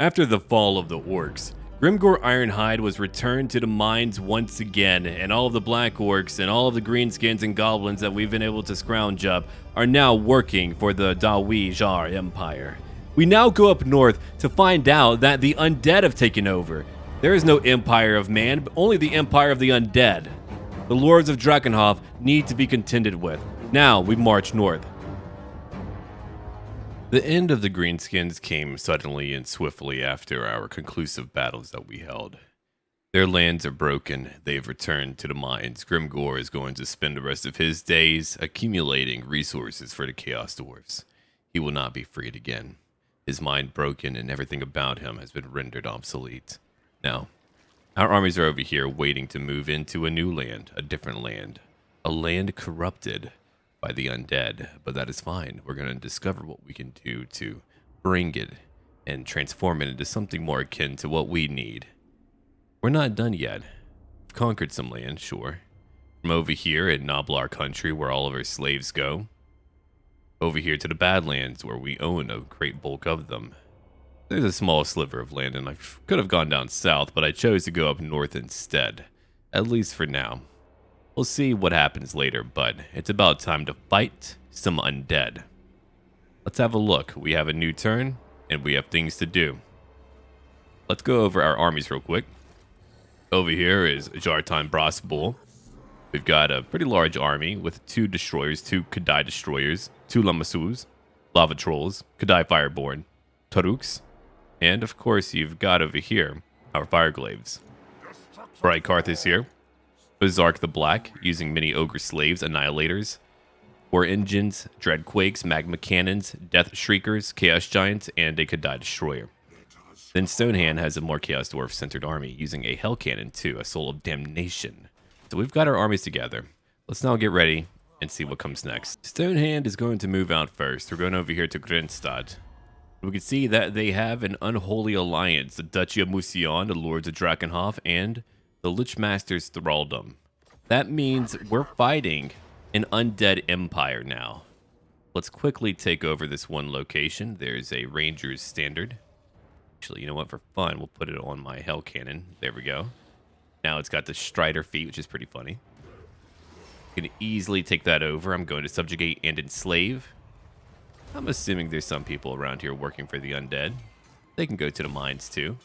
After the fall of the orcs, Grimgor Ironhide was returned to the mines once again, and all of the black orcs and all of the greenskins and goblins that we've been able to scrounge up are now working for the Dwarf Empire. We now go up north to find out that the undead have taken over. There is no empire of man, but only the empire of the undead. The lords of Drazhoath need to be contended with. Now we march north. The end of the Greenskins came suddenly and swiftly after our conclusive battles that we held. Their lands are broken. They've returned to the mines. Grimgor is going to spend the rest of his days accumulating resources for the Chaos Dwarfs. He will not be freed again. His mind broken and everything about him has been rendered obsolete. Now, our armies are over here waiting to move into a new land, a different land. A land corrupted by the undead, but that is fine. We're going to discover what we can do to bring it and transform it into something more akin to what we need. We're not done yet. We've conquered some land, sure. From over here in Noblar country, where all of our slaves go, over here to the Badlands, where we own a great bulk of them. There's a small sliver of land, and I could have gone down south, but I chose to go up north instead, at least for now. We'll see what happens later, but it's about time to fight some undead. Let's have a look. We have a new turn, and we have things to do. Let's go over our armies real quick. Over here is Jartan Brasbull. We've got a pretty large army with 2 destroyers, 2 Kadai destroyers, 2 Lamasus, Lava Trolls, Kadai Fireborn, Taruks, and of course you've got over here our Fireglaves. Brightkarth is here. Berserk the Black, using many Ogre Slaves, Annihilators, War Engines, Dreadquakes, Magma Cannons, Death Shriekers, Chaos Giants, and a Kadai Destroyer. Then Stonehand has a more Chaos Dwarf-centered army, using a Hellcannon too, a Soul of Damnation. So we've got our armies together. Let's now get ready and see what comes next. Stonehand is going to move out first. We're going over here to Grinstad. We can see that they have an unholy alliance, the Duchy of Musion, the Lords of Drazhoath, and the Lichmaster's Thraldom. That means we're fighting an undead empire now. Let's quickly take over this one location. There's a Ranger's Standard. Actually, you know what? For fun, we'll put it on my Hellcannon. There we go. Now it's got the Strider feat, which is pretty funny. You can easily take that over. I'm going to subjugate and enslave. I'm assuming there's some people around here working for the undead. They can go to the mines too.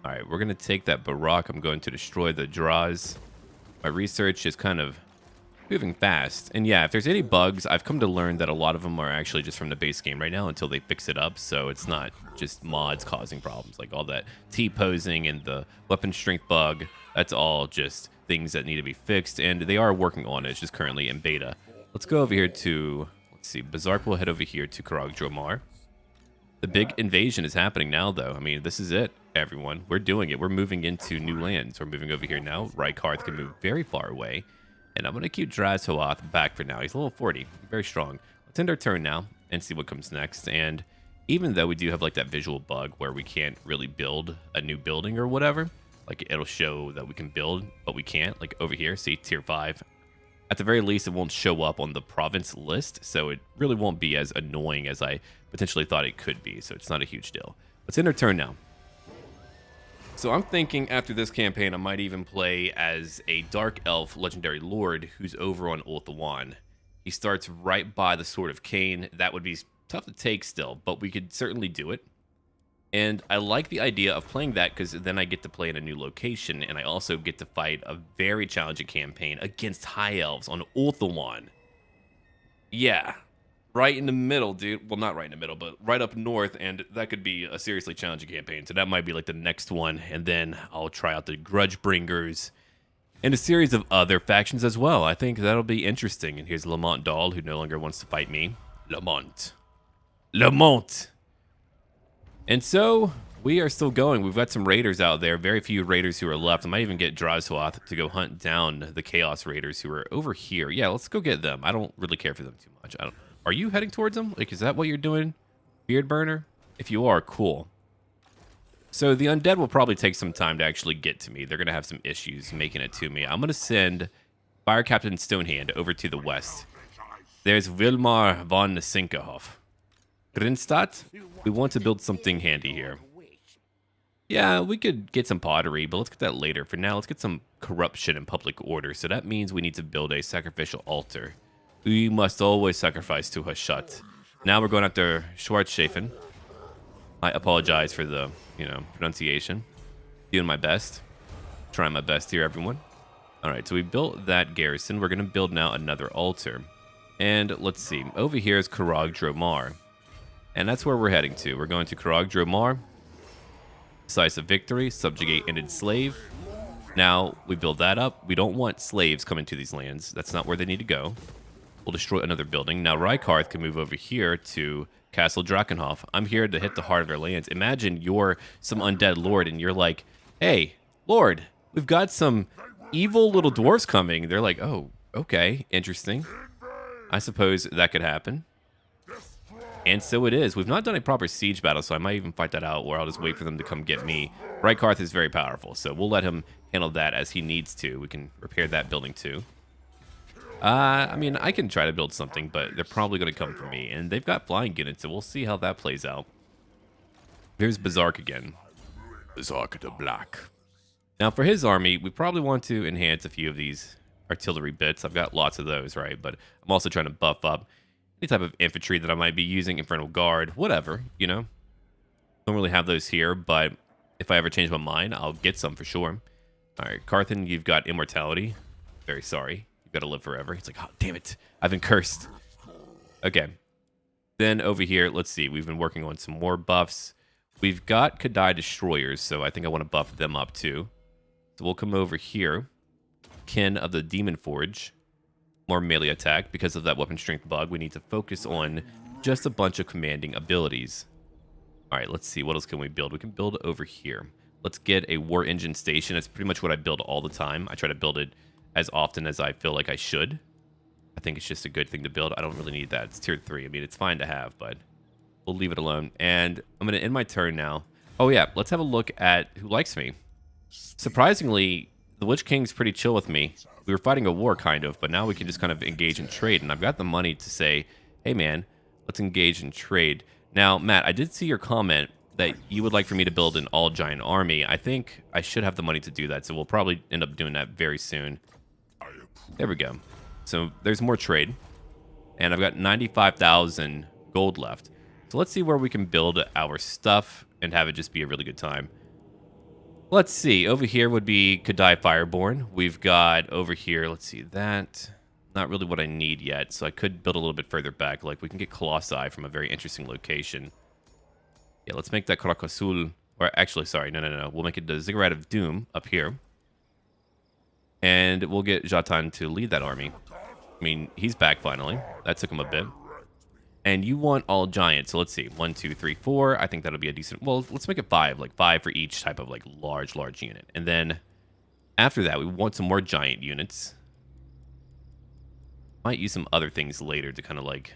Alright, we're going to take that Barak. I'm going to destroy the Draws. My research is kind of moving fast. And yeah, if there's any bugs, I've come to learn that a lot of them are actually just from the base game right now until they fix it up. So it's not just mods causing problems. Like all that T-posing and the weapon strength bug, that's all just things that need to be fixed. And they are working on it. It's just currently in beta. Let's go over here to, let's see, Berserk will head over here to Karag Dromar. The big invasion is happening now, though. I mean, this is it, everyone. We're doing it. We're moving into new lands. We're moving over here now. Rykard can move very far away. And I'm going to keep Drazhoath back for now. He's level 40. Very strong. Let's end our turn now and see what comes next. And even though we do have like that visual bug where we can't really build a new building or whatever, like it'll show that we can build, but we can't. Like over here, see tier 5. At the very least, it won't show up on the province list, so it really won't be as annoying as I potentially thought it could be, so it's not a huge deal. Let's end our turn now. So I'm thinking after this campaign, I might even play as a Dark Elf Legendary Lord who's over on Ulthuan. He starts right by the Sword of Cain. That would be tough to take still, but we could certainly do it. And I like the idea of playing that because then I get to play in a new location, and I also get to fight a very challenging campaign against High Elves on Ulthuan. Yeah, right in the middle, dude. Well, not right in the middle, but right up north, and that could be a seriously challenging campaign. So that might be like the next one, and then I'll try out the Grudgebringers and a series of other factions as well. I think that'll be interesting. And here's Lamont Dahl, who no longer wants to fight me. Lamont. And so we are still going. We've got some raiders out there. Very few raiders who are left. I might even get Drazhoath to go hunt down the Chaos Raiders who are over here. Yeah, let's go get them. I don't really care for them too much. Are you heading towards them? Like, is that what you're doing? Beard burner? If you are, cool. So the undead will probably take some time to actually get to me. They're going to have some issues making it to me. I'm going to send Fire Captain Stonehand over to the west. There's Wilmar von Sinkehoff. Grinstad, we want to build something handy here. Yeah, we could get some pottery, but let's get that later. For now, let's get some corruption and public order. So that means we need to build a sacrificial altar. We must always sacrifice to Hashat. Now we're going after Schwarzschafen. I apologize for the, pronunciation. Doing my best. Trying my best here, everyone. All right, so we built that garrison. We're going to build now another altar. And let's see. Over here is Karag Dromar. And that's where we're heading to. We're going to Karag Dromar. Decisive victory, subjugate and enslave. Now, we build that up. We don't want slaves coming to these lands. That's not where they need to go. We'll destroy another building. Now, Rykarth can move over here to Castle Drakkenhof. I'm here to hit the heart of their lands. Imagine you're some undead lord and you're like, hey, lord, we've got some evil little dwarves coming. They're like, oh, okay, interesting. I suppose that could happen. And so it is. We've not done a proper siege battle, so I might even fight that out, or I'll just wait for them to come get me. Rykarth is very powerful, so we'll let him handle that as he needs to. We can repair that building too. I mean, I can try to build something, but they're probably going to come for me. And they've got flying units, so we'll see how that plays out. Here's Bazark again. Bazark the Black. Now, for his army, we probably want to enhance a few of these artillery bits. I've got lots of those, right? But I'm also trying to buff up any type of infantry that I might be using, Infernal Guard, whatever, Don't really have those here, but if I ever change my mind, I'll get some for sure. All right, Carthan, you've got immortality. Very sorry. You've got to live forever. He's like, oh, damn it. I've been cursed. Okay. Then over here, let's see. We've been working on some more buffs. We've got Kadai Destroyers, so I think I want to buff them up too. So we'll come over here. Kin of the Demon Forge. More melee attack. Because of that weapon strength bug, we need to focus on just a bunch of commanding abilities. All right, let's see. What else can we build? We can build over here. Let's get a War Engine Station. It's pretty much what I build all the time. I try to build it as often as I feel like I should. I think it's just a good thing to build. I don't really need that. It's tier 3. I mean, it's fine to have, but we'll leave it alone. And I'm going to end my turn now. Oh, yeah. Let's have a look at who likes me. Surprisingly, the Lich King's pretty chill with me. We were fighting a war, kind of, but now we can just kind of engage in trade. And I've got the money to say, hey, man, let's engage in trade. Now, Matt, I did see your comment that you would like for me to build an all-giant army. I think I should have the money to do that, so we'll probably end up doing that very soon. There we go. So there's more trade. And I've got 95,000 gold left. So let's see where we can build our stuff and have it just be a really good time. Let's see. Over here would be Kadai Fireborn. We've got over here, let's see, that. Not really what I need yet, so I could build a little bit further back. Like, we can get Colossi from a very interesting location. Yeah, let's make that Karakosul. Or actually, sorry, no. We'll make it the Ziggurat of Doom up here. And we'll get Jatan to lead that army. I mean, he's back finally. That took him a bit. And you want all giant. So let's see. 1, 2, 3, 4. I think that'll be a decent... Well, let's make it 5. Like 5 for each type of like large unit. And then after that, we want some more giant units. Might use some other things later to kind of like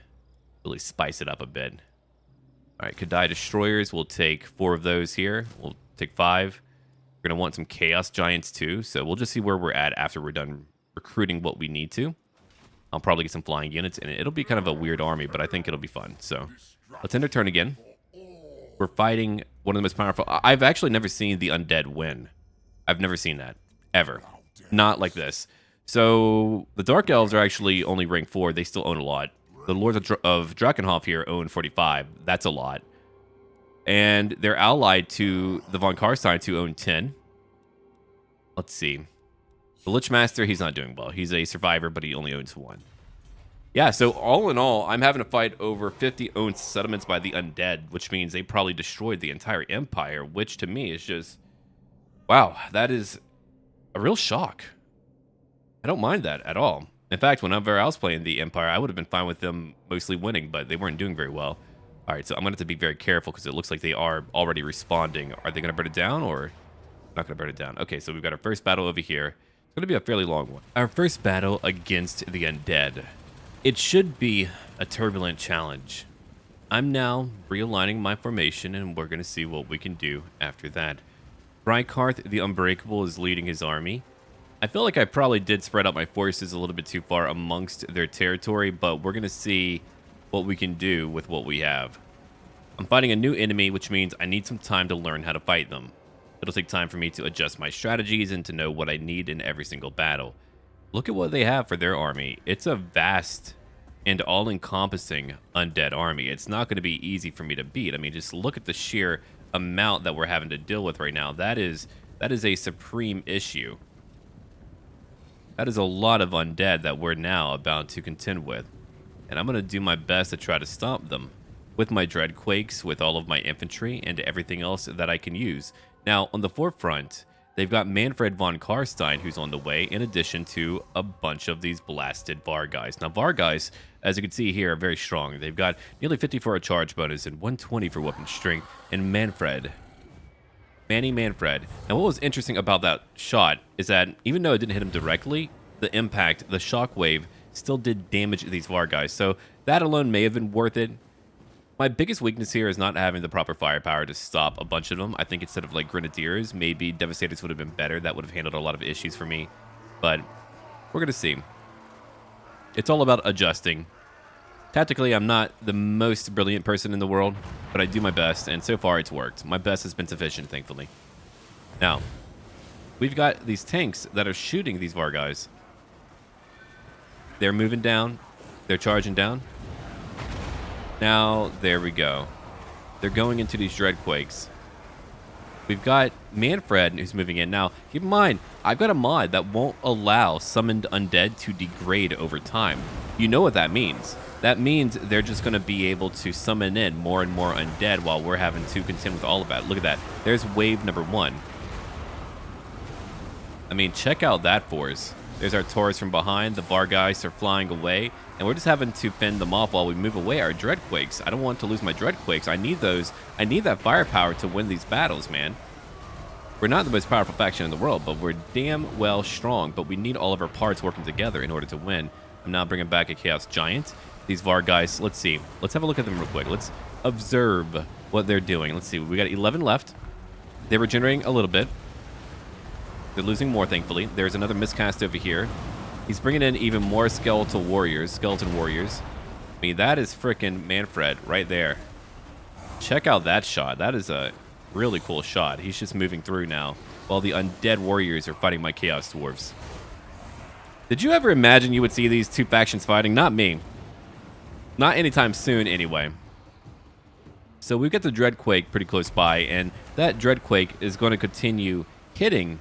really spice it up a bit. All right, Kadai Destroyers. We'll take 4 of those here. We'll take 5. We're going to want some Chaos Giants too. So we'll just see where we're at after we're done recruiting what we need to. I'll probably get some flying units, and it'll be kind of a weird army, but I think it'll be fun. So let's end our turn again. We're fighting one of the most powerful... I've actually never seen the undead win. I've never seen that, ever. Not like this. So the Dark Elves are actually only rank 4. They still own a lot. The Lords of Drakkenhof here own 45. That's a lot. And they're allied to the Von Karsteins, who own 10. Let's see. The Lich Master, he's not doing well. He's a survivor, but he only owns 1. Yeah, so all in all, I'm having to fight over 50 owned settlements by the undead, which means they probably destroyed the entire empire, which to me is just... Wow, that is a real shock. I don't mind that at all. In fact, whenever I was playing the empire, I would have been fine with them mostly winning, but they weren't doing very well. All right, so I'm going to have to be very careful because it looks like they are already responding. Are they going to burn it down or not going to burn it down? Okay, so we've got our first battle over here. It's going to be a fairly long one. Our first battle against the undead. It should be a turbulent challenge. I'm now realigning my formation, and we're going to see what we can do after that. Rykarth the Unbreakable is leading his army. I feel like I probably did spread out my forces a little bit too far amongst their territory, but we're going to see what we can do with what we have. I'm fighting a new enemy, which means I need some time to learn how to fight them. It'll take time for me to adjust my strategies and to know what I need in every single battle. Look at what they have for their army. It's a vast and all-encompassing undead army. It's not going to be easy for me to beat. I mean, just look at the sheer amount that we're having to deal with right now. That is a supreme issue. That is a lot of undead that we're now about to contend with. And I'm going to do my best to try to stop them with my Dreadquakes, with all of my infantry, and everything else that I can use. Now, on the forefront, they've got Manfred von Karstein, who's on the way, in addition to a bunch of these blasted Var guys. Now, Var guys, as you can see here, are very strong. They've got nearly 50 for a charge bonus and 120 for weapon strength. And Manfred. Manfred. And what was interesting about that shot is that even though it didn't hit him directly, the impact, the shockwave, still did damage to these Var guys. So that alone may have been worth it. My biggest weakness here is not having the proper firepower to stop a bunch of them. I think instead of like Grenadiers, maybe Devastators would have been better. That would have handled a lot of issues for me. But we're going to see. It's all about adjusting. Tactically, I'm not the most brilliant person in the world, but I do my best, and so far it's worked. My best has been sufficient, thankfully. Now, we've got these tanks that are shooting these Var guys. They're moving down. They're charging down. Now, there we go. They're going into these Dreadquakes. We've got Manfred who's moving in. Now, keep in mind, I've got a mod that won't allow summoned undead to degrade over time. You know what that means. That means they're just going to be able to summon in more and more undead while we're having to contend with all of that. Look at that. There's wave number 1. I mean, check out that force. There's our Taurus from behind. The Var guys are flying away. And we're just having to fend them off while we move away our Dreadquakes. I don't want to lose my Dreadquakes. I need those. I need that firepower to win these battles, man. We're not the most powerful faction in the world, but we're damn well strong. But we need all of our parts working together in order to win. I'm now bringing back a Chaos Giant. These Var guys, let's see. Let's have a look at them real quick. Let's observe what they're doing. Let's see. We got 11 left. They're regenerating a little bit. They're losing more, thankfully. There's another miscast over here. He's bringing in even more skeleton warriors. I mean, that is frickin' Manfred right there. Check out that shot. That is a really cool shot. He's just moving through now while the undead warriors are fighting my Chaos Dwarfs. Did you ever imagine you would see these two factions fighting? Not me. Not anytime soon, anyway. So we've got the Dreadquake pretty close by, and that Dreadquake is going to continue hitting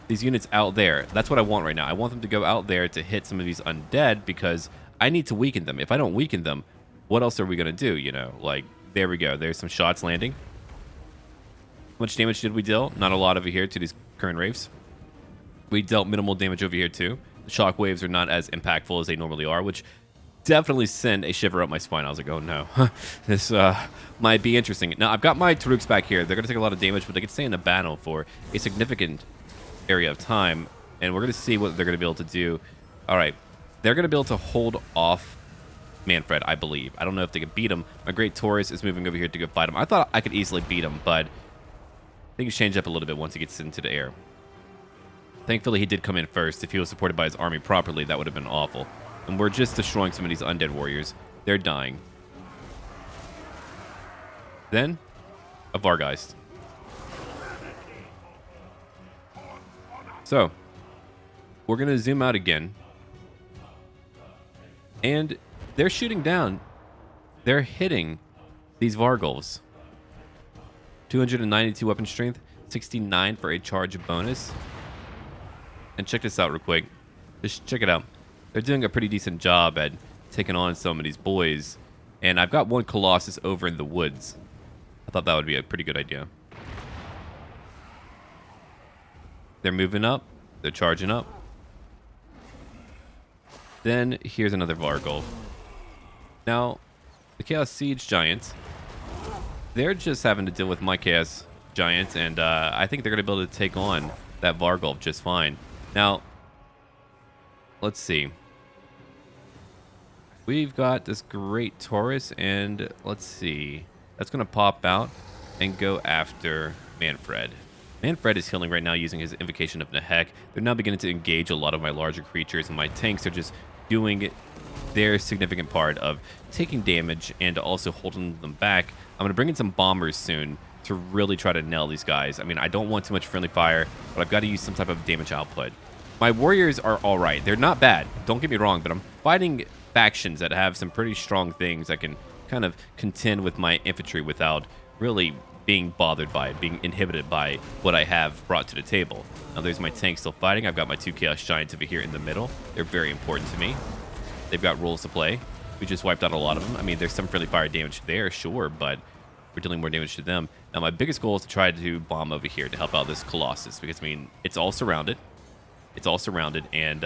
these units out there. That's what I want right now. I want them to go out there to hit some of these undead because I need to weaken them. If I don't weaken them, what else are we going to do, you know? Like, there we go. There's some shots landing. How much damage did we deal? Not a lot over here to these current wraiths. We dealt minimal damage over here, too. The shock waves are not as impactful as they normally are, which definitely send a shiver up my spine. I was like, oh, no. This might be interesting. Now, I've got my Taruks back here. They're going to take a lot of damage, but they can stay in the battle for a significant area of time, and we're going to see what they're going to be able to do. All right. They're going to be able to hold off Manfred, I believe. I don't know if they can beat him. My Great Taurus is moving over here to go fight him. I thought I could easily beat him, but things change up a little bit once he gets into the air. Thankfully, he did come in first. If he was supported by his army properly, that would have been awful. And we're just destroying some of these undead warriors. They're dying. Then, a Vargeist. So, we're going to zoom out again. And they're shooting down. They're hitting these Vargulfs. 292 weapon strength, 69 for a charge bonus. And check this out real quick. Just check it out. They're doing a pretty decent job at taking on some of these boys. And I've got one Colossus over in the woods. I thought that would be a pretty good idea. They're moving up. They're charging up. Then here's another Vargulf. Now, the Chaos Siege Giants, they're just having to deal with my Chaos Giants, and I think they're going to be able to take on that Vargulf just fine. Now, let's see. We've got this Great Taurus, and let's see. That's going to pop out and go after Manfred. Manfred is healing right now using his Invocation of Nehek. They're now beginning to engage a lot of my larger creatures, and my tanks are just doing their significant part of taking damage and also holding them back. I'm going to bring in some bombers soon to to really try to nail these guys. I mean, I don't want too much friendly fire, but I've got to use some type of damage output. My warriors are all right. They're not bad. Don't get me wrong, but I'm fighting factions that have some pretty strong things that can kind of contend with my infantry without really being bothered by it, being inhibited by what I have brought to the table. Now, there's my tank still fighting. I've got my 2 Chaos Giants over here in the middle. They're very important to me. They've got roles to play. We just wiped out a lot of them. I mean, there's some friendly fire damage there, sure, but we're dealing more damage to them. Now, my biggest goal is to try to bomb over here to help out this Colossus, because, I mean, it's all surrounded. It's all surrounded, and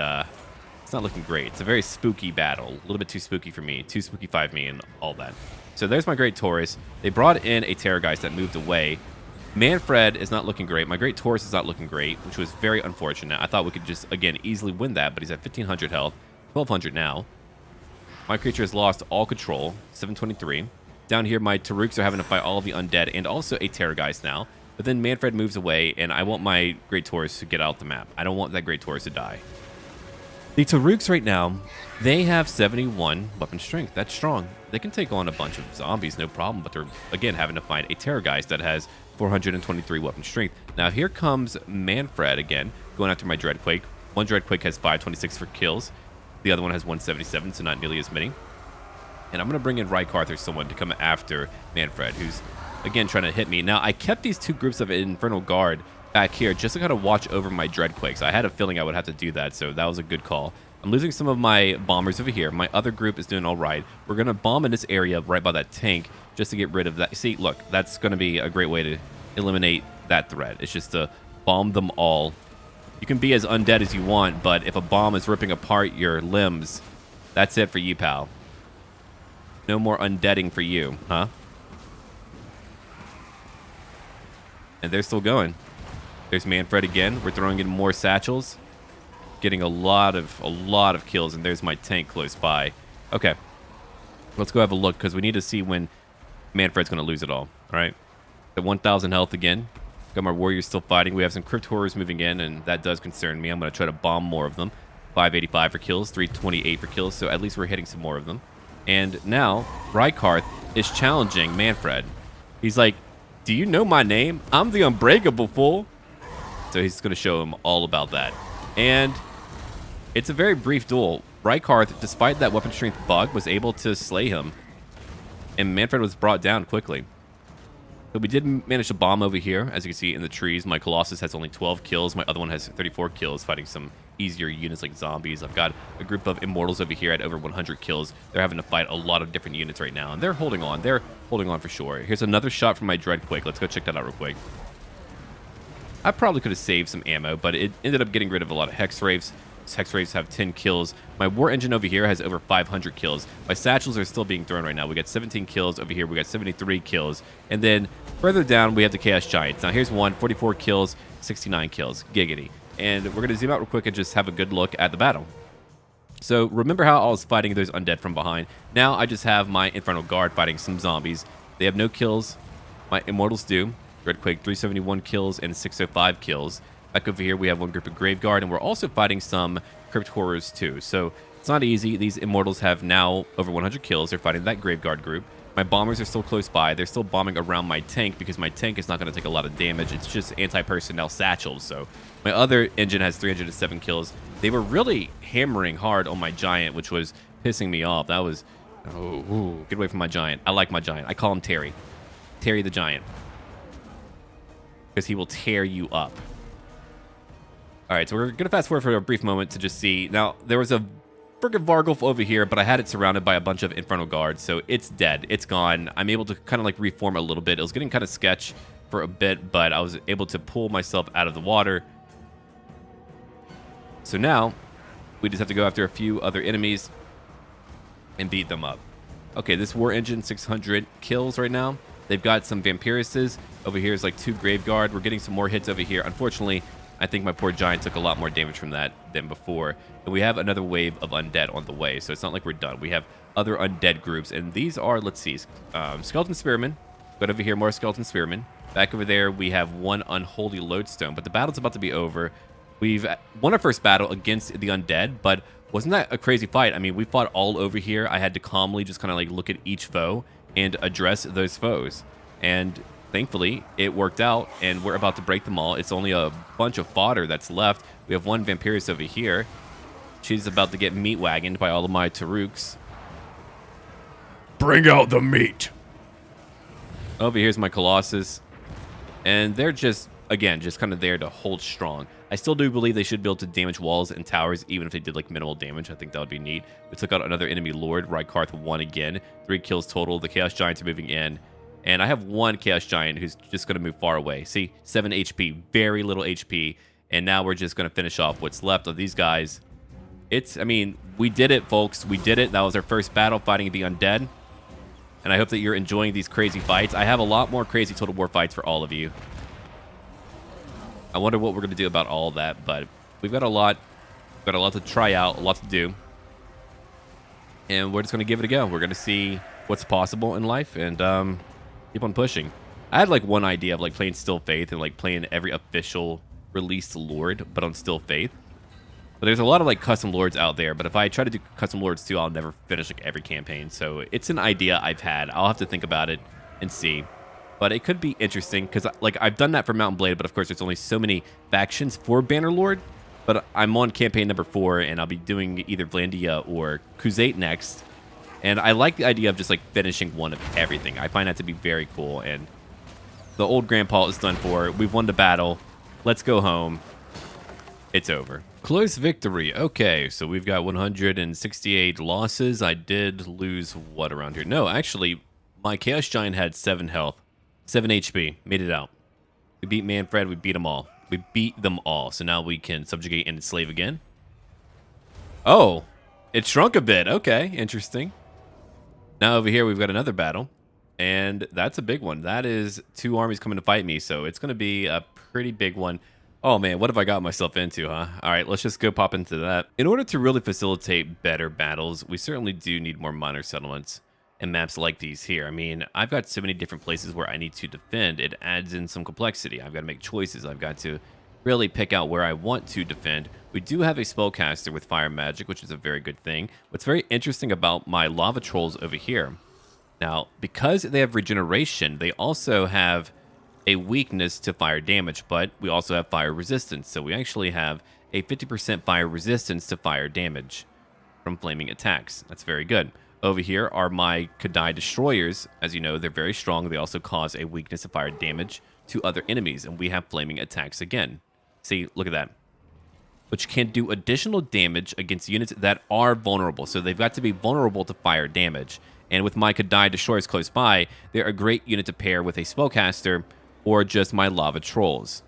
it's not looking great. It's a very spooky battle. A little bit too spooky for me. Too spooky 5-me and all that. So there's my Great Taurus. They brought in a Terrorgeist that moved away. Manfred is not looking great. My Great Taurus is not looking great, which was very unfortunate. I thought we could just, again, easily win that, but he's at 1,500 health. 1,200 now. My creature has lost all control. 723. Down here, my Taruks are having to fight all of the undead and also a Terrorgeist now. But then Manfred moves away, and I want my Great Taurus to get out the map. I don't want that Great Taurus to die. The Taruks right now, they have 71 weapon strength. That's strong. They can take on a bunch of zombies, no problem, but they're, again, having to find a Terrorgeist that has 423 weapon strength. Now, here comes Manfred again, going after my Dreadquake. One Dreadquake has 526 for kills. The other one has 177, so not nearly as many. And I'm going to bring in Rykarth or someone to come after Manfred, who's, again, trying to hit me. Now, I kept these 2 groups of Infernal Guard back here just to kind of watch over my Dreadquakes. I had a feeling I would have to do that, so that was a good call. I'm losing some of my bombers over here. My other group is doing all right. We're going to bomb in this area right by that tank just to get rid of that. See, look, that's going to be a great way to eliminate that threat. It's just to bomb them all. You can be as undead as you want, but if a bomb is ripping apart your limbs, that's it for you, pal. No more undeading for you, huh? And they're still going. There's Manfred again. We're throwing in more satchels. Getting a lot of kills, and there's my tank close by. Okay. Let's go have a look, because we need to see when Manfred's going to lose it all. All right. At 1,000 health again. Got my warriors still fighting. We have some crypt horrors moving in, and that does concern me. I'm going to try to bomb more of them. 585 for kills, 328 for kills, so at least we're hitting some more of them. And now, Rykarth is challenging Manfred. He's like, do you know my name? I'm the Unbreakable Fool. So he's going to show him all about that. And it's a very brief duel. Rykarth, despite that weapon strength bug, was able to slay him. And Manfred was brought down quickly. So we did manage to bomb over here, as you can see in the trees. My Colossus has only 12 kills. My other one has 34 kills, fighting some easier units like zombies. I've got a group of Immortals over here at over 100 kills. They're having to fight a lot of different units right now, and they're holding on. They're holding on for sure. Here's another shot from my Dreadquake. Let's go check that out real quick. I probably could have saved some ammo, but it ended up getting rid of a lot of Hex Wraiths. Hex Wraiths have 10 kills. My War Engine over here has over 500 kills. My Satchels are still being thrown right now. We got 17 kills over here. We got 73 kills. And then further down, we have the Chaos Giants. Now here's one, 44 kills, 69 kills. Giggity. And we're going to zoom out real quick and just have a good look at the battle. So remember how I was fighting those undead from behind? Now I just have my Infernal Guard fighting some zombies. They have no kills. My Immortals do. Dreadquake, 371 kills and 605 kills. Back over here, we have one group of Grave Guard, and we're also fighting some Crypt Horrors too. So it's not easy. These Immortals have now over 100 kills. They're fighting that Grave Guard group. My bombers are still close by. They're still bombing around my tank because my tank is not going to take a lot of damage. It's just anti-personnel satchels. So my other engine has 307 kills. They were really hammering hard on my giant, which was pissing me off. That was... Oh, get away from my giant. I like my giant. I call him Terry. Terry the Giant. Because he will tear you up. All right, so we're going to fast forward for a brief moment to just see. Now, there was a freaking Vargulf over here, but I had it surrounded by a bunch of Infernal Guards, so it's dead. It's gone. I'm able to kind of like reform a little bit. It was getting kind of sketch for a bit, but I was able to pull myself out of the water. So now, we just have to go after a few other enemies and beat them up. Okay, this War Engine, 600 kills right now. They've got some Vampiruses. Over here is like 2 Graveguard. We're getting some more hits over here. Unfortunately, I think my poor giant took a lot more damage from that than before. And we have another wave of undead on the way, so it's not like we're done. We have other undead groups, and these are, let's see, Skeleton Spearmen. But over here, more Skeleton Spearmen. Back over there, we have one Unholy Lodestone, but the battle's about to be over. We've won our first battle against the undead, but wasn't that a crazy fight? I mean, we fought all over here. I had to calmly just kind of like look at each foe and address those foes. And thankfully, it worked out, and we're about to break them all. It's only a bunch of fodder that's left. We have one Vampirus over here. She's about to get meat wagoned by all of my Taruks. Bring out the meat. Over here's my Colossus. And they're just, again, just kind of there to hold strong. I still do believe they should be able to damage walls and towers, even if they did like minimal damage. I think that would be neat. We took out another enemy lord. Rykarth won again. 3 kills total. The Chaos Giants are moving in. And I have one Chaos Giant who's just going to move far away. See, 7 HP, very little HP. And now we're just going to finish off what's left of these guys. I mean, we did it, folks. We did it. That was our first battle fighting the undead. And I hope that you're enjoying these crazy fights. I have a lot more crazy Total War fights for all of you. I wonder what we're going to do about all of that. But we've got a lot. We've got a lot to try out, a lot to do. And we're just going to give it a go. We're going to see what's possible in life and keep on pushing. I had like one idea of like playing Still Faith and like playing every official released Lord, but on Still Faith. But there's a lot of like custom Lords out there, but if I try to do custom Lords too, I'll never finish like every campaign. So it's an idea I've had. I'll have to think about it and see. But it could be interesting because like I've done that for Mountain Blade, but of course there's only so many factions for Bannerlord. But I'm on campaign number 4 and I'll be doing either Vlandia or Khuzait next. And I like the idea of just like finishing one of everything. I find that to be very cool. And the old grandpa is done for. We've won the battle. Let's go home. It's over. Close victory. Okay, so we've got 168 losses. I did lose what around here? No, actually, my Chaos Giant had 7 health. 7 HP. Made it out. We beat Manfred. We beat them all. We beat them all. So now we can subjugate and enslave again. Oh, it shrunk a bit. Okay, interesting. Now over here, we've got another battle. And that's a big one. That is 2 armies coming to fight me. So it's going to be a pretty big one. Oh man, what have I got myself into, huh? All right, let's just go pop into that. In order to really facilitate better battles, we certainly do need more minor settlements and maps like these here. I mean, I've got so many different places where I need to defend. It adds in some complexity. I've got to make choices. I've got to really pick out where I want to defend. We do have a spellcaster with fire magic, which is a very good thing. What's very interesting about my lava trolls over here, now, because they have regeneration, they also have a weakness to fire damage, but we also have fire resistance. So we actually have a 50% fire resistance to fire damage from flaming attacks. That's very good. Over here are my Kadai destroyers. As you know, they're very strong. They also cause a weakness to fire damage to other enemies, and we have flaming attacks again. See, look at that. Which can do additional damage against units that are vulnerable. So they've got to be vulnerable to fire damage. And with my Kadai destroyers close by, they're a great unit to pair with a spellcaster or just my lava trolls.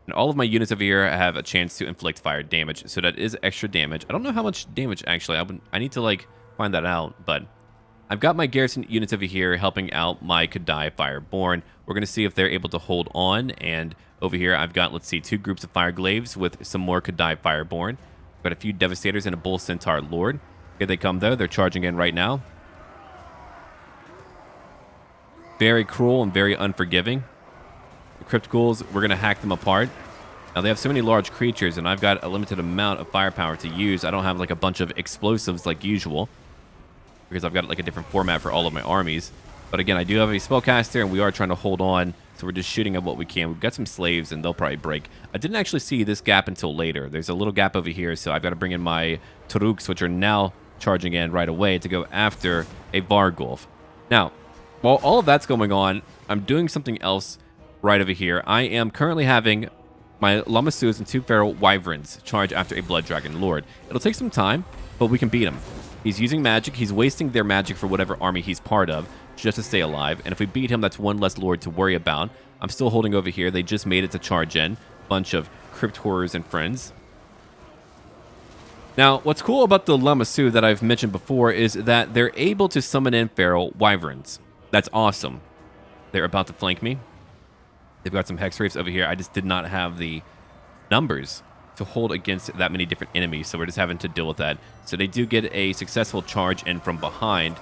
And all of my units over here have a chance to inflict fire damage, so that is extra damage. I don't know how much damage, actually. I need to, like, find that out, but I've got my garrison units over here helping out my Kadai Fireborn. We're going to see if they're able to hold on, and over here I've got, let's see, 2 groups of Fire Glaives with some more Kadai Fireborn. I've got a few Devastators and a Bull Centaur Lord. Here they come, though. They're charging in right now. Very cruel and very unforgiving. The Crypt Ghouls, we're going to hack them apart. Now, they have so many large creatures, and I've got a limited amount of firepower to use. I don't have, like, a bunch of explosives like usual, because I've got, like, a different format for all of my armies. But, again, I do have a spellcaster, and we are trying to hold on, so we're just shooting at what we can. We've got some slaves, and they'll probably break. I didn't actually see this gap until later. There's a little gap over here, so I've got to bring in my Taruks, which are now charging in right away to go after a Vargulf. Now, while all of that's going on, I'm doing something else right over here. I am currently having my Lamasuas and 2 Feral Wyverns charge after a Blood Dragon Lord. It'll take some time, but we can beat him. He's using magic. He's wasting their magic for whatever army he's part of just to stay alive. And if we beat him, that's 1 less Lord to worry about. I'm still holding over here. They just made it to charge in. Bunch of Crypt Horrors and friends. Now, what's cool about the Lamasu that I've mentioned before is that they're able to summon in Feral Wyverns. That's awesome. They're about to flank me. They've got some Hex Wraiths over here. I just did not have the numbers to hold against that many different enemies, so we're just having to deal with that. So they do get a successful charge in from behind.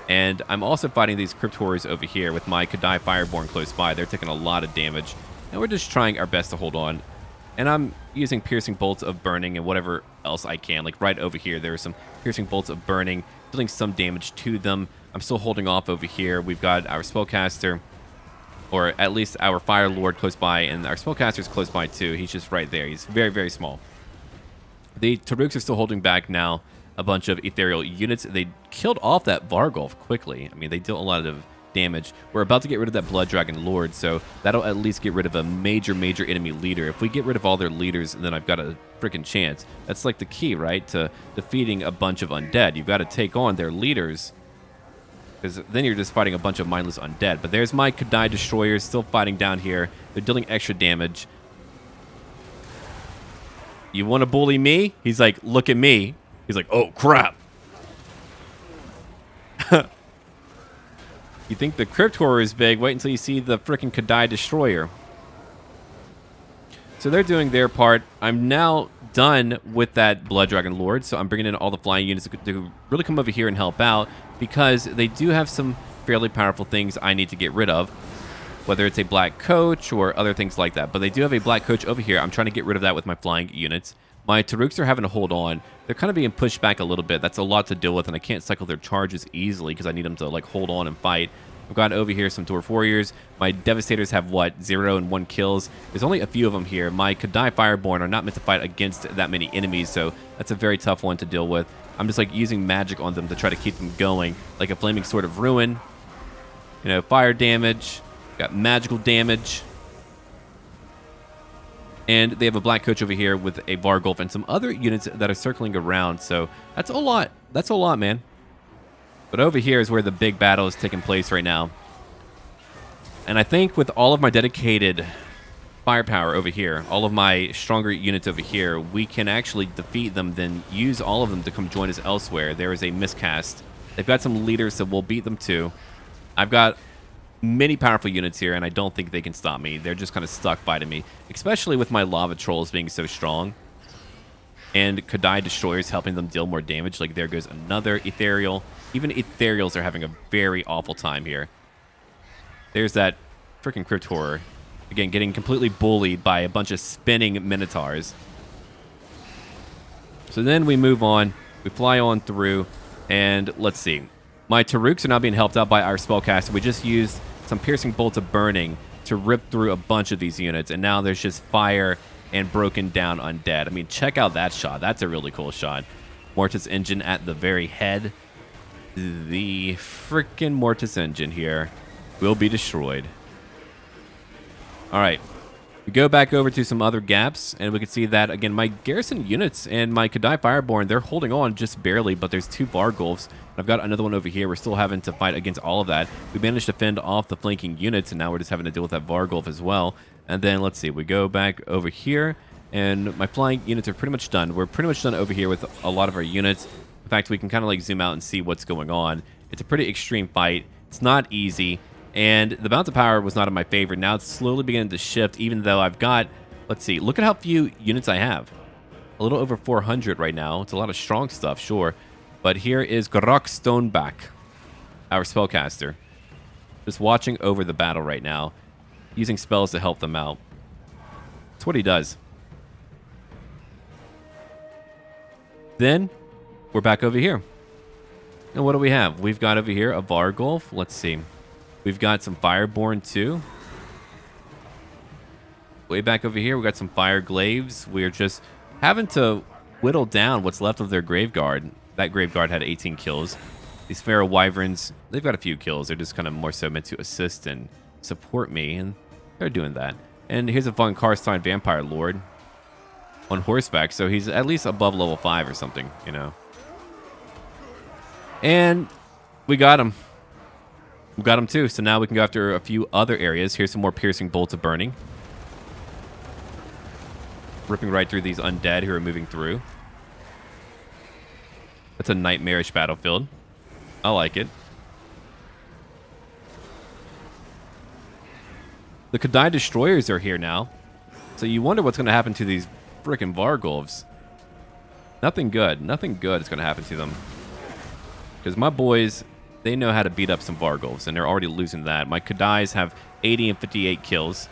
And I'm also fighting these Crypt Horrors over here with my Kadai Fireborn close by. They're taking a lot of damage, and we're just trying our best to hold on. And I'm using Piercing Bolts of Burning and whatever else I can. Like right over here, there are some Piercing Bolts of Burning, dealing some damage to them. I'm still holding off over here. We've got our Spellcaster Or at least our Fire Lord close by, and our Spellcaster's close by too. He's just right there. He's very, very small. The Taruks are still holding back now a bunch of ethereal units. They killed off that Vargulf quickly. I mean, they dealt a lot of damage. We're about to get rid of that Blood Dragon Lord, so that'll at least get rid of a major, major enemy leader. If we get rid of all their leaders, then I've got a freaking chance. That's like the key, right, to defeating a bunch of undead. You've got to take on their leaders, because then you're just fighting a bunch of mindless undead. But there's my Kadai Destroyers still fighting down here. They're dealing extra damage. You want to bully me? He's like, look at me. He's like, oh, crap. You think the Crypt Horror is big? Wait until you see the freaking Kadai Destroyer. So they're doing their part. I'm now done with that Blood Dragon Lord, so I'm bringing in all the flying units to really come over here and help out, because they do have some fairly powerful things I need to get rid of, whether it's a Black Coach or other things like that. But they do have a Black Coach over here. I'm trying to get rid of that with my flying units. My Taruks are having to hold on. They're kind of being pushed back a little bit. That's a lot to deal with, and I can't cycle their charges easily because I need them to like hold on and fight. I've got over here some Dwarf Warriors. My Devastators have, what, 0 and 1 kills. There's only a few of them here. My Kadai Fireborn are not meant to fight against that many enemies, so that's a very tough one to deal with. I'm just like using magic on them to try to keep them going, like a Flaming Sword of Ruin. You know, fire damage, got magical damage. And they have a Black Coach over here with a Vargulf and some other units that are circling around. So that's a lot. That's a lot, man. But over here is where the big battle is taking place right now. And I think with all of my dedicated firepower over here, all of my stronger units over here, we can actually defeat them, then use all of them to come join us elsewhere. There is a miscast. They've got some leaders, so we'll beat them too. I've got many powerful units here, and I don't think they can stop me. They're just kind of stuck fighting me, especially with my Lava Trolls being so strong. And Kadai Destroyers helping them deal more damage. Like, there goes another Ethereal. Even Ethereals are having a very awful time here. There's that freaking Crypt Horror. Again, getting completely bullied by a bunch of spinning Minotaurs. So then we move on. We fly on through, and let's see. My Taruks are now being helped out by our Spellcaster. We just used some Piercing Bolts of Burning to rip through a bunch of these units, and now there's just fire and broken down undead. I mean, check out that shot. That's a really cool shot. Mortis Engine at the very head. The freaking Mortis Engine here will be destroyed. All right. We go back over to some other gaps, and we can see that, again, my garrison units and my Kadai Fireborn, they're holding on just barely, but there's 2 Vargulfs. I've got another one over here. We're still having to fight against all of that. We managed to fend off the flanking units, and now we're just having to deal with that Vargulf as well. And then, let's see, we go back over here, and my flying units are pretty much done. We're pretty much done over here with a lot of our units. In fact, we can kind of like zoom out and see what's going on. It's a pretty extreme fight. It's not easy. And the balance of power was not in my favor. Now it's slowly beginning to shift, even though I've got, let's see, look at how few units I have. A little over 400 right now. It's a lot of strong stuff, sure. But here is Grok Stoneback, our spellcaster. Just watching over the battle right now, using spells to help them out. That's what he does. Then, we're back over here. And what do we have? We've got over here a Vargulf. Let's see. We've got some Fireborn too. Way back over here, we got some Fire Glaives. We're just having to whittle down what's left of their Graveguard. That Graveguard had 18 kills. These Pharaoh Wyverns, they've got a few kills. They're just kind of more so meant to assist and support me, and they're doing that. And here's a Von Karstein Vampire Lord on horseback, so he's at least above level 5 or something, you know. And we got him. We got him too, so now we can go after a few other areas. Here's some more Piercing Bolts of Burning. Ripping right through these undead who are moving through. That's a nightmarish battlefield. I like it. The Kadai Destroyers are here now. So you wonder what's going to happen to these frickin' Vargulfs. Nothing good. Nothing good is going to happen to them. Because my boys, they know how to beat up some Vargulfs, and they're already losing that. My Kadais have 80 and 58 kills.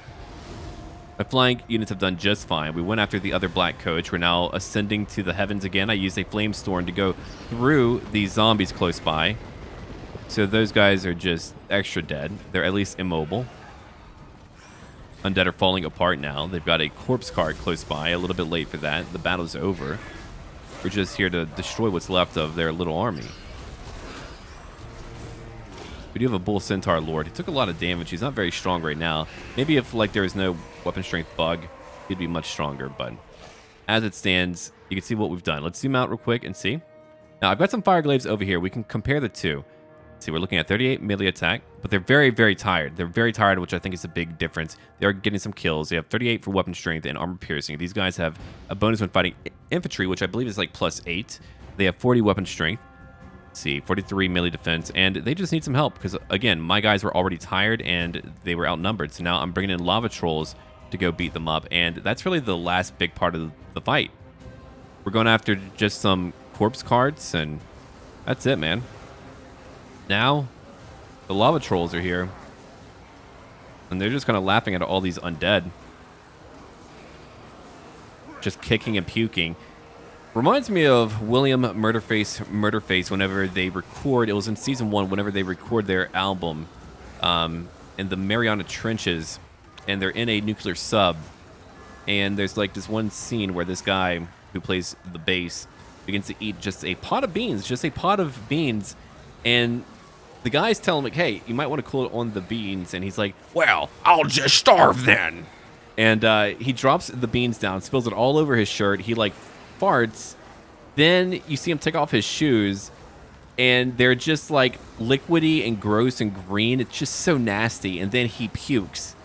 My flying units have done just fine. We went after the other Black Coach. We're now ascending to the heavens again. I used a Flame Storm to go through these zombies close by. So those guys are just extra dead. They're at least immobile. Undead are falling apart now. They've got a corpse cart close by, a little bit late for that. The battle's over. We're just here to destroy what's left of their little army. We do have a Bull Centaur Lord. He took a lot of damage. He's not very strong right now. Maybe if like there was no weapon strength bug, he'd be much stronger. But as it stands, you can see what we've done. Let's zoom out real quick and see. Now, I've got some fire glaives over here. We can compare the two. See, we're looking at 38 melee attack, but they're very, very tired. They're very tired, which I think is a big difference. They are getting some kills. They have 38 for weapon strength and armor piercing. These guys have a bonus when fighting infantry, which I believe is like +8. They have 40 weapon strength. Let's see, 43 melee defense, and they just need some help because, again, my guys were already tired and they were outnumbered. So now I'm bringing in lava trolls to go beat them up, and that's really the last big part of the fight. We're going after just some corpse cards, and that's it, man. Now, the lava trolls are here, and they're just kind of laughing at all these undead. Just kicking and puking. Reminds me of William Murderface whenever they record, it was in season 1, whenever they record their album in the Mariana Trenches, and they're in a nuclear sub, and there's like this one scene where this guy who plays the bass begins to eat just a pot of beans, and the guys tell him, like, hey, you might want to cool it on the beans, and he's like, well, I'll just starve then. And he drops the beans down, spills it all over his shirt, he like farts, then you see him take off his shoes, and they're just like liquidy and gross and green. It's just so nasty, and then he pukes.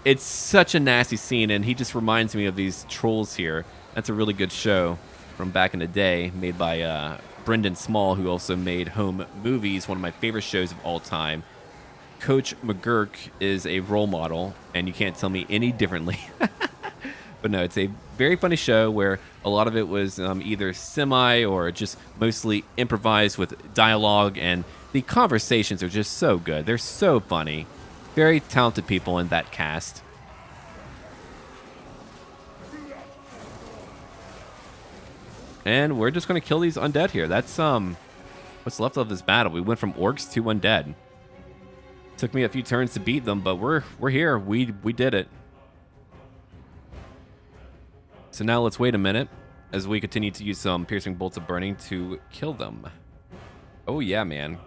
It's such a nasty scene, and he just reminds me of these trolls here. That's a really good show from back in the day, made by Brendan Small, who also made Home Movies, one of my favorite shows of all time. Coach McGurk is a role model, and you can't tell me any differently. But no, it's a very funny show where a lot of it was either semi or just mostly improvised with dialogue, and the conversations are just so good. They're so funny. Very talented people in that cast. And we're just going to kill these undead here. That's what's left of this battle. We went from orcs to undead. Took me a few turns to beat them, but we're here. We did it. So now let's wait a minute as we continue to use some piercing bolts of burning to kill them. Oh yeah, man.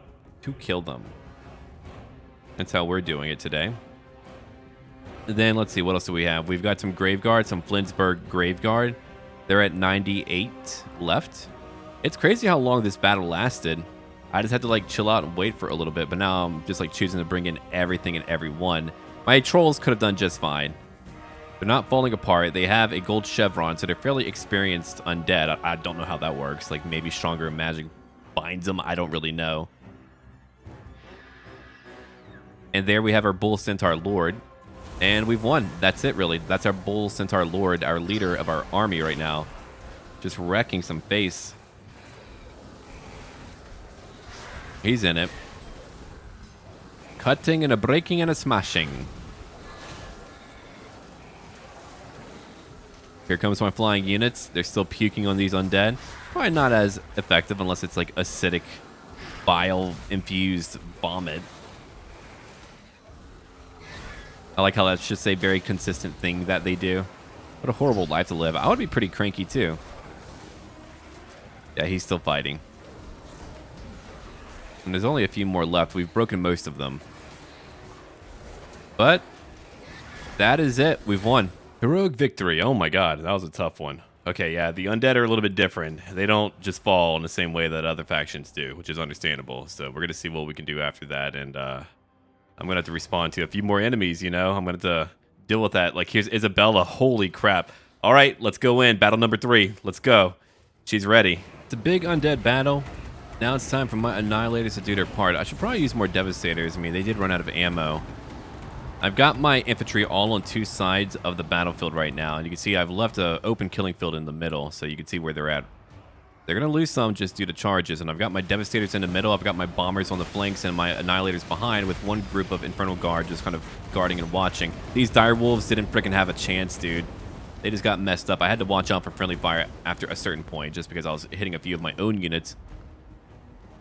To kill them. That's how we're doing it today. And then let's see, what else do we have? We've got some Graveguard, some Flinsburg Graveguard. They're at 98 left. It's crazy how long this battle lasted. I just had to like chill out and wait for a little bit, but now I'm just like choosing to bring in everything and everyone. My trolls could have done just fine. They're not falling apart. They have a gold chevron, so they're fairly experienced undead. I don't know how that works. Like maybe stronger magic binds them. I don't really know. And there we have our Bull Centaur Lord. And we've won. That's it, really. That's our Bull Centaur Lord, our leader of our army right now. Just wrecking some face. He's in it. Cutting and a breaking and a smashing. Here comes my flying units. They're still puking on these undead. Probably not as effective unless it's like acidic, bile-infused vomit. I like how that's just a very consistent thing that they do. What a horrible life to live. I would be pretty cranky too. Yeah, he's still fighting. And there's only a few more left. We've broken most of them. But that is it. We've won. Heroic victory. Oh my god, that was a tough one. Okay, yeah, the undead are a little bit different. They don't just fall in the same way that other factions do, which is understandable. So we're going to see what we can do after that. And I'm going to have to respond to a few more enemies, you know? I'm going to have to deal with that. Like, here's Isabella. Holy crap. All right, let's go in. Battle number 3. Let's go. She's ready. It's a big undead battle. Now it's time for my Annihilators to do their part. I should probably use more Devastators. I mean, they did run out of ammo. I've got my infantry all on 2 sides of the battlefield right now. And you can see I've left an open killing field in the middle, so you can see where they're at. They're going to lose some just due to charges. And I've got my Devastators in the middle. I've got my Bombers on the flanks and my Annihilators behind with one group of Infernal Guard just kind of guarding and watching. These Dire Wolves didn't freaking have a chance, dude. They just got messed up. I had to watch out for friendly fire after a certain point just because I was hitting a few of my own units.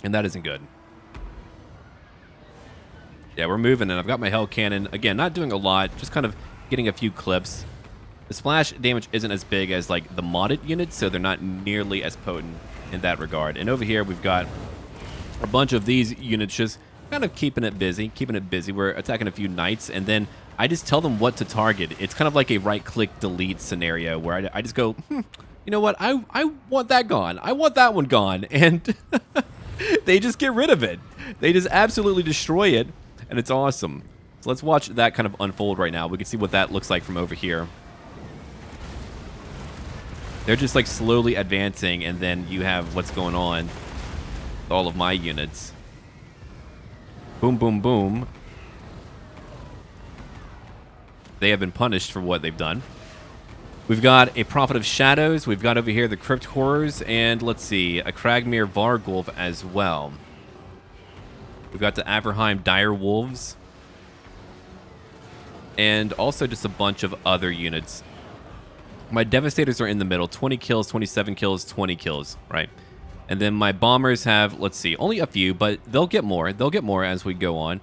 And that isn't good. Yeah, we're moving, and I've got my Hellcannon. Again, not doing a lot, just kind of getting a few clips. The splash damage isn't as big as like the modded units, so they're not nearly as potent in that regard. And over here we've got a bunch of these units just kind of keeping it busy. We're attacking a few knights, and then I just tell them what to target. It's kind of like a right-click delete scenario where I just go, you know what? I want that gone. I want that one gone. And they just get rid of it. They just absolutely destroy it, and it's awesome. So let's watch that kind of unfold right now. We can see what that looks like from over here. They're just like slowly advancing, and then you have what's going on with all of my units. Boom, boom, boom. They have been punished for what they've done. We've got a Prophet of Shadows. We've got over here the Crypt Horrors, and let's see, a Kragmir Vargulf as well. We've got the Averheim Dire Wolves, and also just a bunch of other units. My Devastators are in the middle. 20 kills, 27 kills, 20 kills, right? And then my Bombers have, let's see, only a few, but they'll get more. They'll get more as we go on.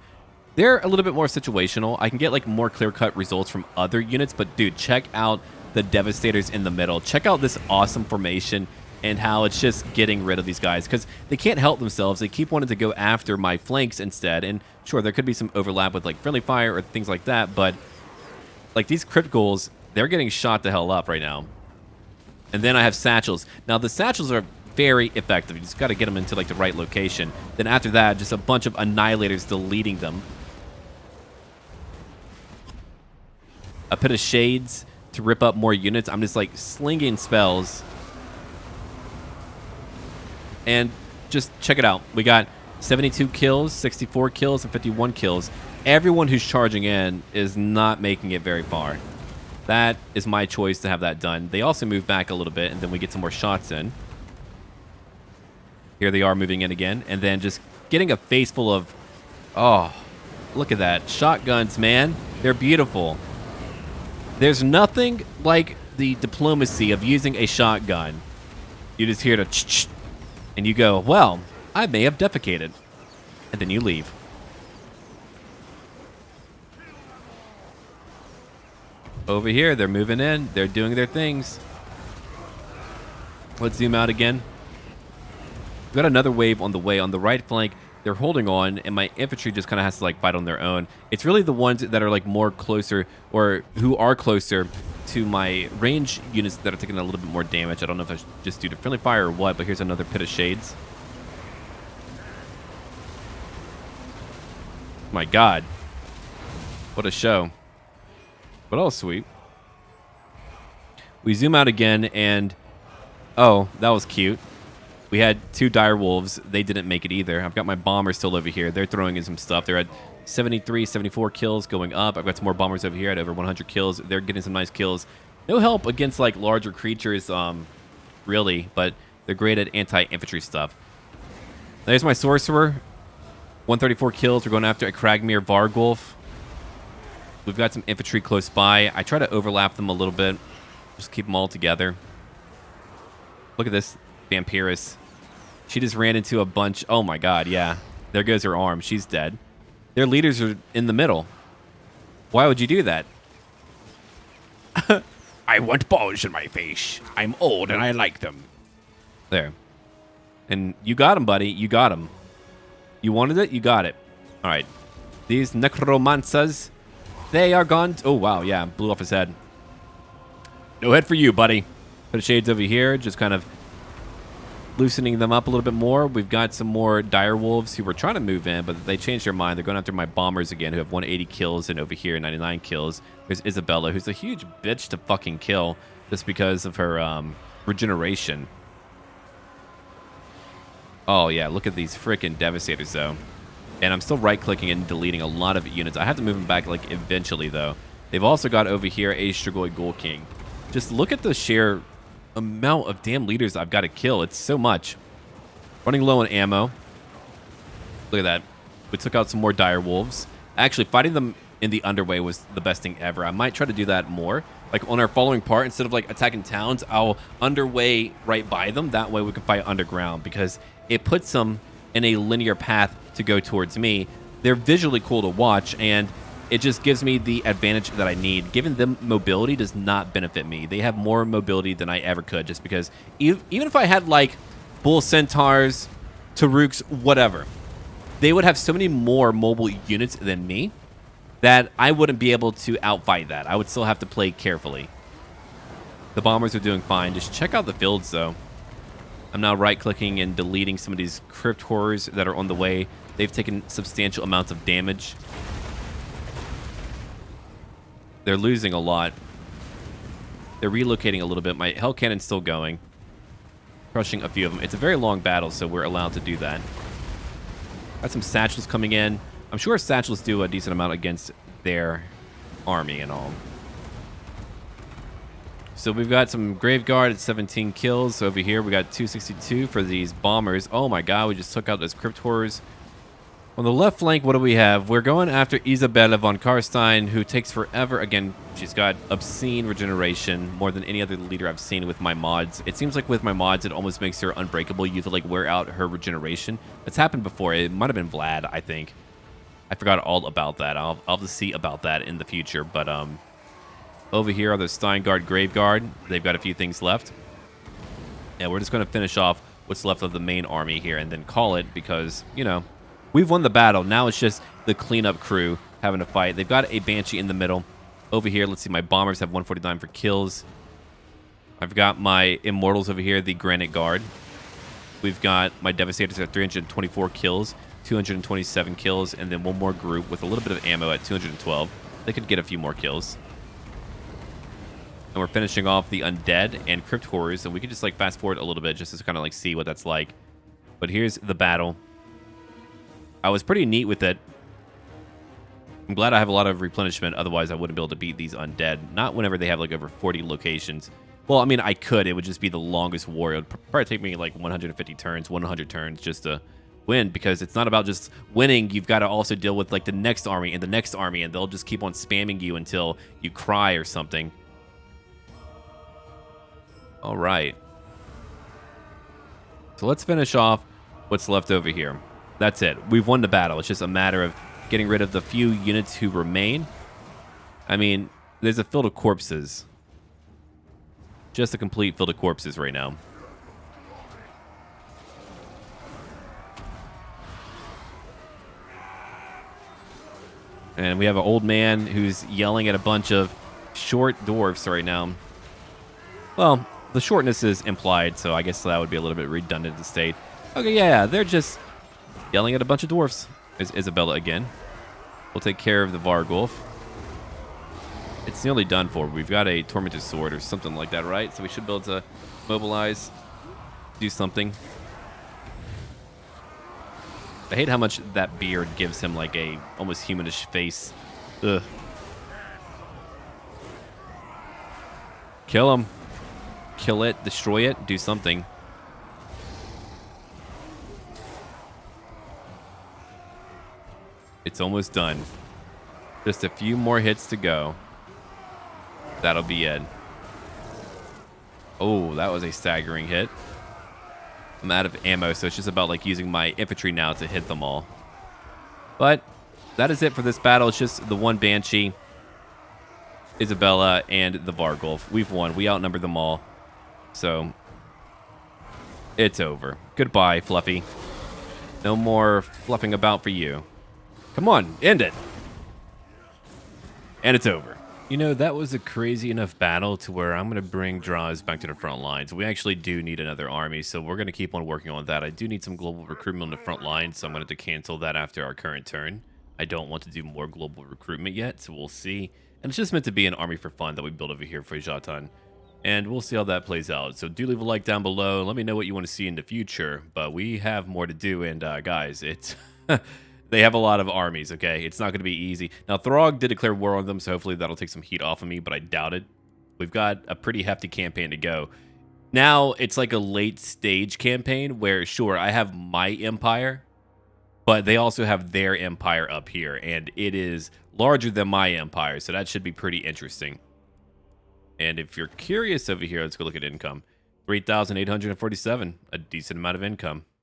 They're a little bit more situational. I can get like more clear-cut results from other units, but dude, check out the Devastators in the middle. Check out this awesome formation and how it's just getting rid of these guys because they can't help themselves. They keep wanting to go after my flanks instead. And sure, there could be some overlap with like friendly fire or things like that, but like these crypt ghouls, they're getting shot the hell up right now. And then I have satchels. Now the satchels are very effective. You just got to get them into like the right location. Then after that, just a bunch of annihilators deleting them. A pit of shades to rip up more units. I'm just like slinging spells. And just check it out. We got 72 kills, 64 kills, and 51 kills. Everyone who's charging in is not making it very far. That is my choice to have that done. They also move back a little bit, and then we get some more shots in. Here they are moving in again, and then just getting a face full of... Oh, look at that. Shotguns, man. They're beautiful. There's nothing like the diplomacy of using a shotgun. You just hear the ch-ch, and you go, well, I may have defecated. And then you leave. Over here, they're moving in. They're doing their things. Let's zoom out again. We've got another wave on the way. On the right flank, they're holding on, and my infantry just kind of has to like fight on their own. It's really the ones that are like more closer, or who are closer to my range units that are taking a little bit more damage. I don't know if I should just do the friendly fire or what, but here's another pit of shades. My God. What a show. But all sweet. We zoom out again, and oh, that was cute. We had two dire wolves. They didn't make it either. I've got my bombers still over here. They're throwing in some stuff. They're at 73, 74 kills going up. I've got some more bombers over here at over 100 kills. They're getting some nice kills. No help against like larger creatures, really, but they're great at anti-infantry stuff. There's my sorcerer. 134 kills. We're going after a Kragmir Vargulf. We've got some infantry close by. I try to overlap them a little bit. Just keep them all together. Look at this Vampirus. She just ran into a bunch. Oh my God, yeah. There goes her arm. She's dead. Their leaders are in the middle. Why would you do that? I want balls in my face. I'm old and I like them. There. And you got him, buddy. You got him. You wanted it? You got it. All right. These necromancers, they are gone. Oh, wow. Yeah, blew off his head. No head for you, buddy. Put shades over here, just kind of loosening them up a little bit more. We've got some more dire wolves who were trying to move in, but they changed their mind. They're going after my bombers again, who have 180 kills, and over here 99 kills. There's Isabella, who's a huge bitch to fucking kill just because of her regeneration. Oh yeah, look at these freaking devastators though. And I'm still right-clicking and deleting a lot of units. I have to move them back like eventually though. They've also got over here a Strigoi Ghoul King. Just look at the sheer amount of damn leaders I've got to kill. It's so much. Running low on ammo. Look at that. We took out some more dire wolves. Actually, fighting them in the underway was the best thing ever. I might try to do that more. Like on our following part, instead of like attacking towns, I'll underway right by them. That way we can fight underground because it puts them in a linear path to go towards me. They're visually cool to watch, and it just gives me the advantage that I need. Giving them mobility does not benefit me. They have more mobility than I ever could, just because even if I had like bull centaurs, Taruks, whatever, they would have so many more mobile units than me that I wouldn't be able to outfight that. I would still have to play carefully. The bombers are doing fine. Just check out the fields, though. I'm now right-clicking and deleting some of these crypt horrors that are on the way. They've taken substantial amounts of damage. They're losing a lot. They're relocating a little bit. My Hellcannon's still going. Crushing a few of them. It's a very long battle, so we're allowed to do that. Got some satchels coming in. I'm sure satchels do a decent amount against their army and all. So we've got some Graveguard at 17 kills. Over here, we got 262 for these bombers. Oh my god, we just took out those crypt horrors. On the left flank, what do we have? We're going after Isabella von Karstein, who takes forever. Again, she's got obscene regeneration, more than any other leader I've seen with my mods. It seems like with my mods, it almost makes her unbreakable. You have to like wear out her regeneration. It's happened before. It might have been Vlad, I think. I forgot all about that. I'll have to see about that in the future. But over here are the Steingard Graveguard. They've got a few things left. And we're just going to finish off what's left of the main army here and then call it because, you know, we've won the battle. Now it's just the cleanup crew having to fight. They've got a Banshee in the middle. Over here, let's see, my bombers have 149 for kills. I've got my Immortals over here, the Granite Guard. We've got my Devastators at 324 kills, 227 kills, and then one more group with a little bit of ammo at 212. They could get a few more kills. And we're finishing off the Undead and Crypt Horrors, and we can just like fast forward a little bit just to kind of like see what that's like. But here's the battle. I was pretty neat with it. I'm glad I have a lot of replenishment, otherwise I wouldn't be able to beat these Undead. Not whenever they have like over 40 locations. Well, I mean, I could. It would just be the longest war. It would probably take me like 150 turns, 100 turns just to win, because it's not about just winning. You've got to also deal with like the next army and the next army, and they'll just keep on spamming you until you cry or something. All right. So let's finish off what's left over here. That's it. We've won the battle. It's just a matter of getting rid of the few units who remain. I mean, there's a field of corpses. Just a complete field of corpses right now. And we have an old man who's yelling at a bunch of short dwarfs right now. Well, the shortness is implied, so I guess that would be a little bit redundant to state. Okay, yeah, they're just yelling at a bunch of dwarfs. There's Isabella again. We'll take care of the Vargulf. It's nearly done for. We've got a Tormented Sword or something like that, right? So we should be able to mobilize, do something. I hate how much that beard gives him like a almost humanish face. Ugh. Kill him. Kill it, destroy it, do something. It's almost done. Just a few more hits to go. That'll be it. Oh, that was a staggering hit. I'm out of ammo, so it's just about like using my infantry now to hit them all. But that is it for this battle. It's just the one Banshee, Isabella, and the Vargulf. We've won. We outnumbered them all. So it's over. Goodbye, Fluffy. No more fluffing about for you. Come on, end it. And it's over. You know, that was a crazy enough battle to where I'm going to bring Drazhoath back to the front lines. We actually do need another army, so we're going to keep on working on that. I do need some global recruitment on the front line, so I'm going to cancel that after our current turn. I don't want to do more global recruitment yet, so we'll see. And it's just meant to be an army for fun that we build over here for Jatan. And we'll see how that plays out. So do leave a like down below. Let me know what you want to see in the future. But we have more to do. And guys, it's they have a lot of armies, okay? It's not going to be easy. Now, Throg did declare war on them, so hopefully that'll take some heat off of me, but I doubt it. We've got a pretty hefty campaign to go. Now, it's like a late stage campaign where, sure, I have my empire, but they also have their empire up here, and it is larger than my empire, so that should be pretty interesting. And if you're curious over here, let's go look at income. 3,847, a decent amount of income.